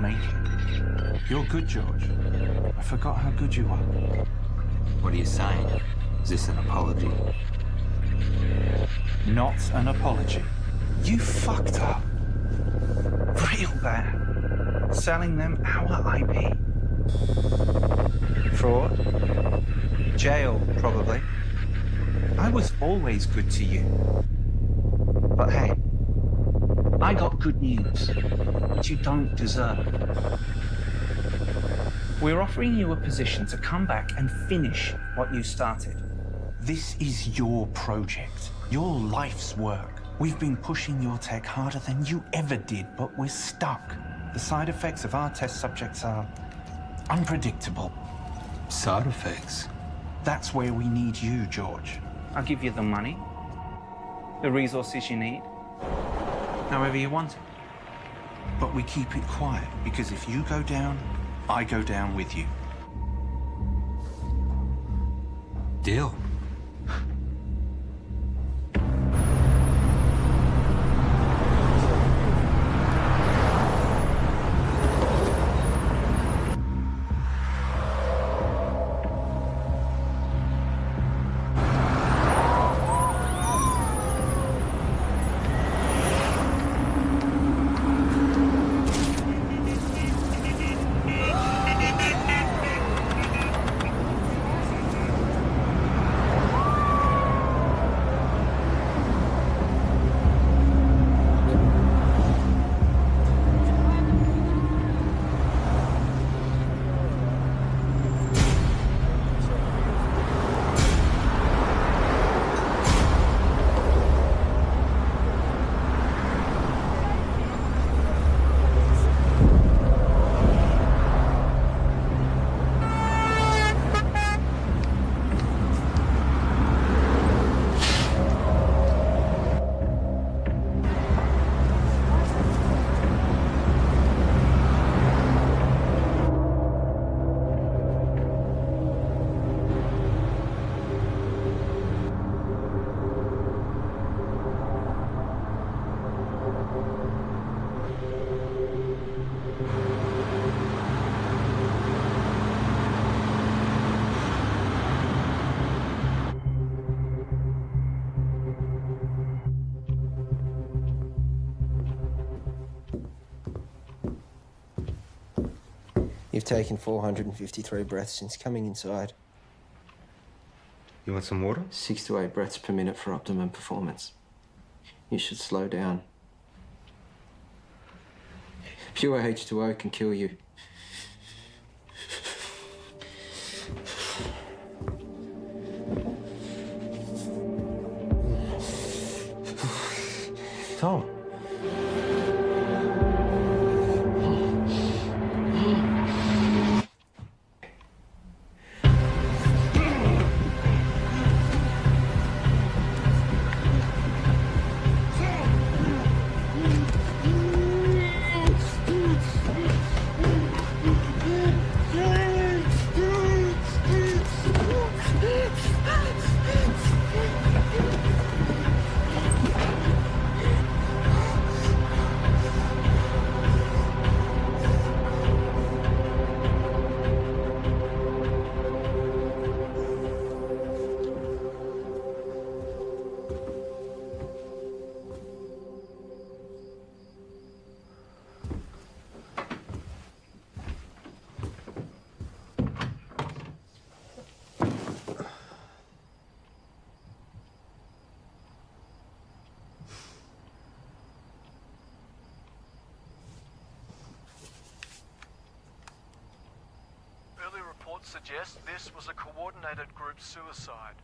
make it. You're good, George. I forgot how good you are. What are you saying? Is this an apology? Not an apology. You fucked up. Real bad. Selling them our IP. Fraud. Jail, probably. I was always good to you. But hey, I got good news, which you don't deserve. We're offering you a position to come back and finish what you started. This is your project, your life's work. We've been pushing your tech harder than you ever did, but we're stuck. The side effects of our test subjects are unpredictable. Side effects? That's where we need you, George. I'll give you the money, the resources you need, however you want it. But we keep it quiet, because if you go down, I go down with you. Deal. You've taken 453 breaths since coming inside. You want some water? 6 to 8 breaths per minute for optimum performance. You should slow down. Pure H2O can kill you. Tom. Suggest this was a coordinated group suicide.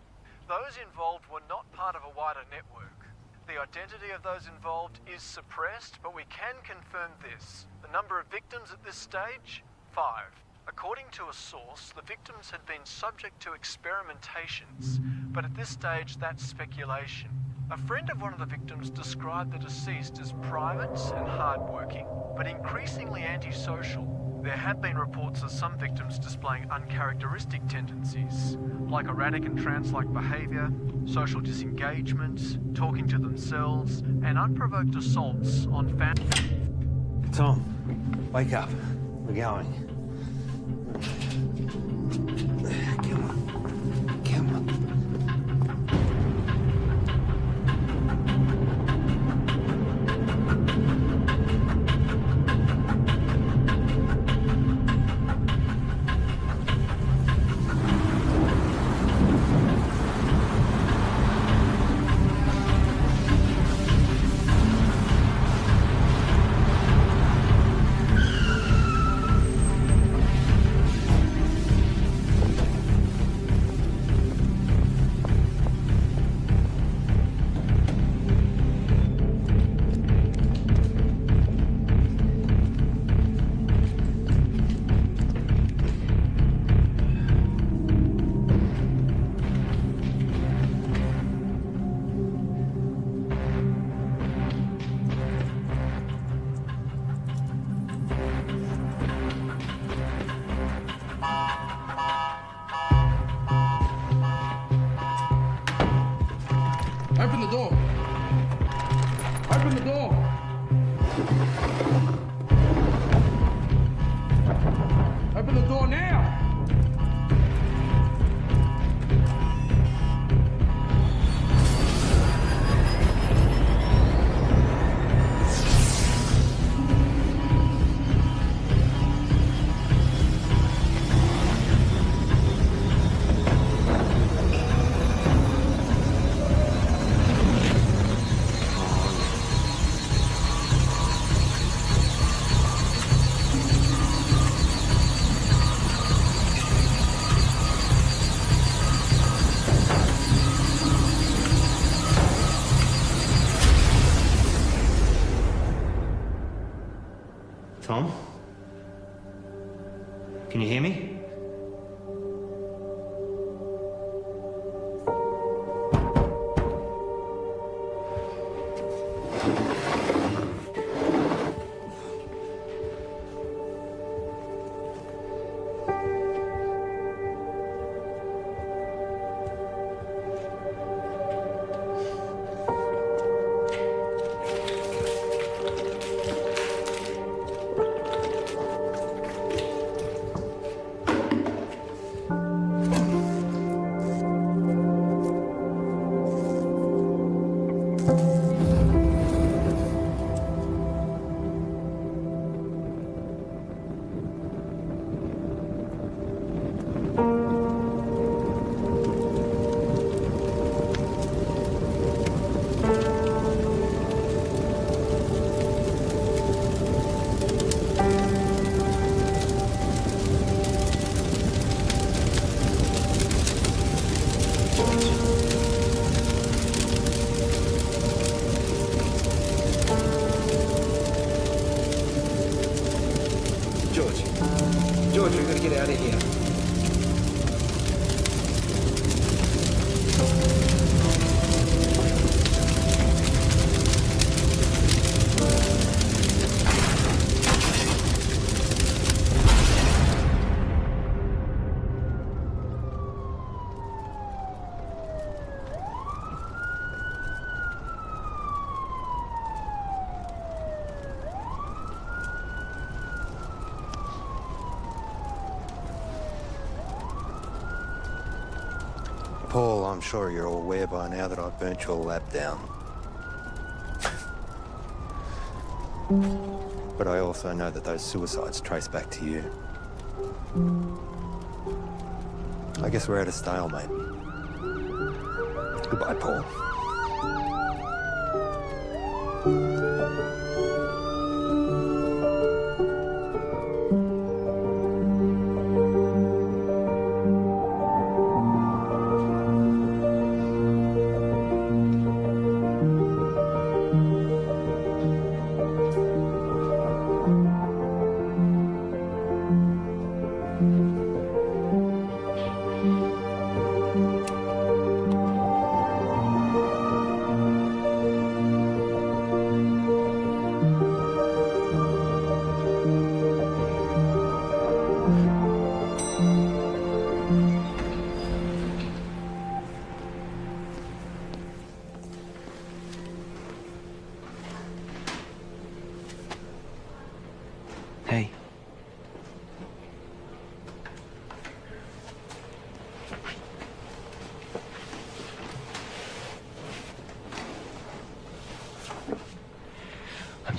Those involved were not part of a wider network. The identity of those involved is suppressed, but we can confirm this. The number of victims at this stage? 5. According to a source, the victims had been subject to experimentations, but at this stage that's speculation. A friend of one of the victims described the deceased as private and hardworking, but increasingly antisocial. There have been reports of some victims displaying uncharacteristic tendencies, like erratic and trance-like behaviour, social disengagement, talking to themselves, and unprovoked assaults on family. Tom, wake up. We're going. Come on. Come on. Open the door. Open the door. Open the door now. Tom? Can you hear me? George, we've got to get out of here. Paul, I'm sure you're all aware by now that I've burnt your lab down. But I also know that those suicides trace back to you. I guess we're at a stalemate. Goodbye, Paul.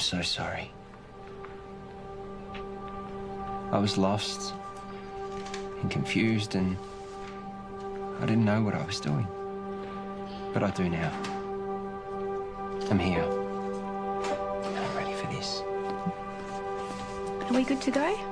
so sorry. I was lost and confused, and I didn't know what I was doing. But I do now. I'm here. I'm ready for this. Are we good to go?